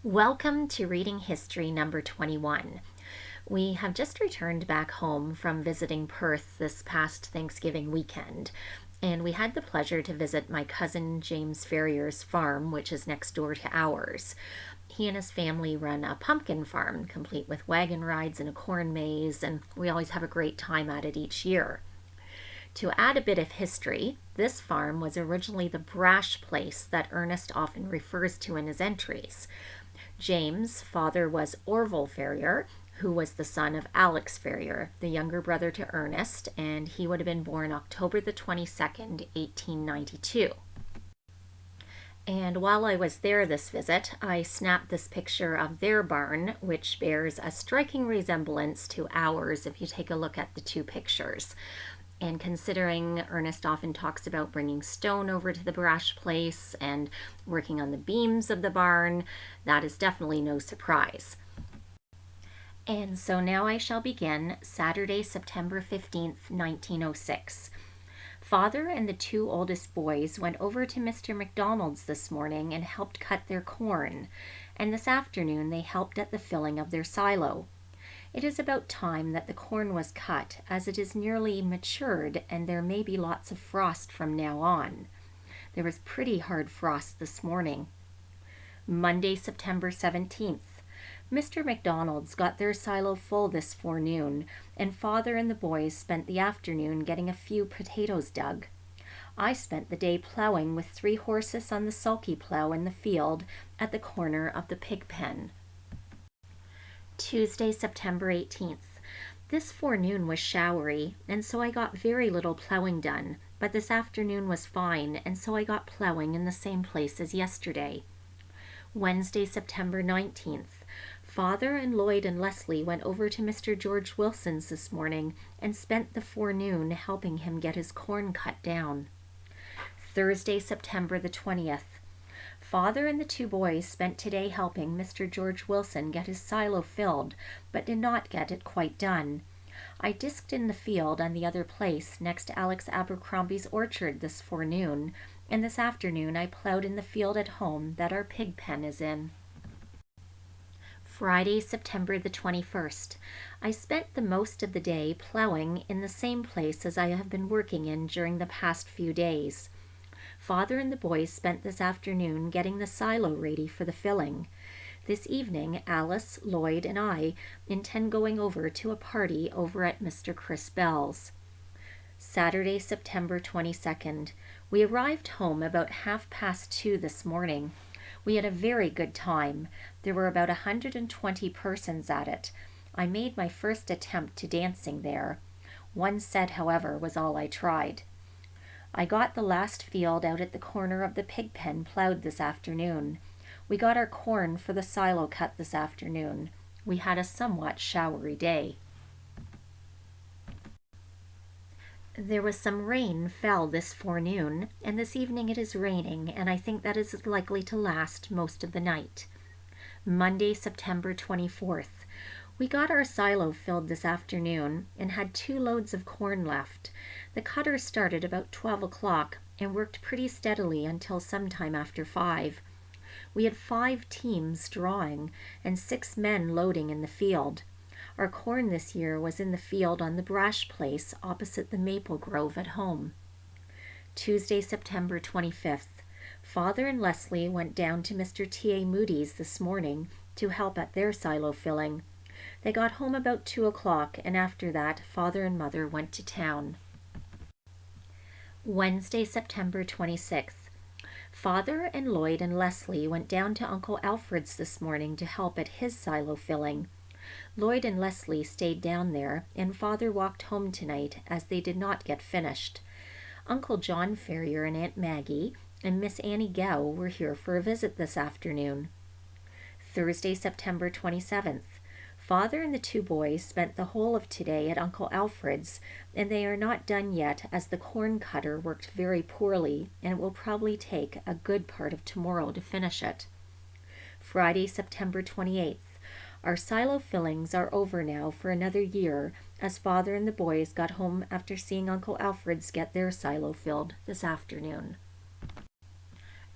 Welcome to Reading History number 21. We have just returned back home from visiting Perth this past Thanksgiving weekend, and we had the pleasure to visit my cousin James Ferrier's farm, which is next door to ours. He and his family run a pumpkin farm, complete with wagon rides and a corn maze, and we always have a great time at it each year. To add a bit of history, this farm was originally the Brash Place that Ernest often refers to in his entries. James' father was Orville Ferrier, who was the son of Alex Ferrier, the younger brother to Ernest, and he would have been born October the 22nd, 1892. And while I was there this visit, I snapped this picture of their barn, which bears a striking resemblance to ours if you take a look at the two pictures. And considering Ernest often talks about bringing stone over to the Brash Place and working on the beams of the barn, that is definitely no surprise. And so now I shall begin Saturday, September 15th, 1906. Father and the two oldest boys went over to Mr. McDonald's this morning and helped cut their corn, and this afternoon they helped at the filling of their silo. It is about time that the corn was cut, as it is nearly matured and there may be lots of frost from now on. There was pretty hard frost this morning. Monday, September 17th. Mr. McDonald's got their silo full this forenoon, and Father and the boys spent the afternoon getting a few potatoes dug. I spent the day plowing with 3 horses on the sulky plow in the field at the corner of the pig pen. Tuesday, September 18th. This forenoon was showery, and so I got very little plowing done, but this afternoon was fine, and so I got plowing in the same place as yesterday. Wednesday, September 19th. Father and Lloyd and Leslie went over to Mr. George Wilson's this morning and spent the forenoon helping him get his corn cut down. Thursday, September the 20th. Father and the 2 boys spent today helping Mr. George Wilson get his silo filled, but did not get it quite done. I disked in the field on the other place next to Alex Abercrombie's orchard this forenoon, and this afternoon I plowed in the field at home that our pig pen is in. Friday, September the 21st. I spent the most of the day plowing in the same place as I have been working in during the past few days. Father and the boys spent this afternoon getting the silo ready for the filling. This evening, Alice, Lloyd, and I intend going over to a party over at Mr. Chris Bell's. Saturday, September 22nd. We arrived home about 2:30 this morning. We had a very good time. There were about 120 persons at it. I made my first attempt to dancing there. 1 set, however, was all I tried. I got the last field out at the corner of the pig pen plowed this afternoon. We got our corn for the silo cut this afternoon. We had a somewhat showery day. There was some rain fell this forenoon, and this evening it is raining, and I think that is likely to last most of the night. Monday, September 24th. We got our silo filled this afternoon and had 2 loads of corn left. The cutter started about 12 o'clock and worked pretty steadily until sometime after 5. We had 5 teams drawing and 6 men loading in the field. Our corn this year was in the field on the Brash Place opposite the maple grove at home. Tuesday, September 25th. Father and Leslie went down to Mr. T.A. Moody's this morning to help at their silo filling. They got home about 2 o'clock, and after that, Father and Mother went to town. Wednesday, September 26th. Father and Lloyd and Leslie went down to Uncle Alfred's this morning to help at his silo filling. Lloyd and Leslie stayed down there, and Father walked home tonight as they did not get finished. Uncle John Ferrier and Aunt Maggie and Miss Annie Gow were here for a visit this afternoon. Thursday, September 27th. Father and the 2 boys spent the whole of today at Uncle Alfred's, and they are not done yet as the corn cutter worked very poorly, and it will probably take a good part of tomorrow to finish it. Friday, September 28th. Our silo fillings are over now for another year, as Father and the boys got home after seeing Uncle Alfred's get their silo filled this afternoon.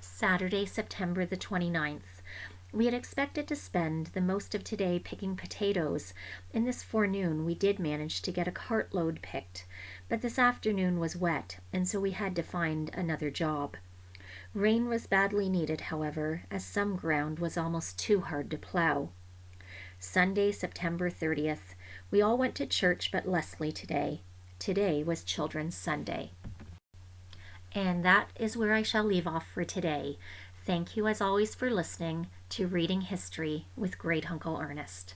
Saturday, September the 29th. We had expected to spend the most of today picking potatoes, and this forenoon we did manage to get a cartload picked, but this afternoon was wet, and so we had to find another job. Rain was badly needed, however, as some ground was almost too hard to plow. Sunday, September 30th. We all went to church but Leslie today. Today was Children's Sunday. And that is where I shall leave off for today. Thank you as always for listening to Reading History with Great Uncle Ernest.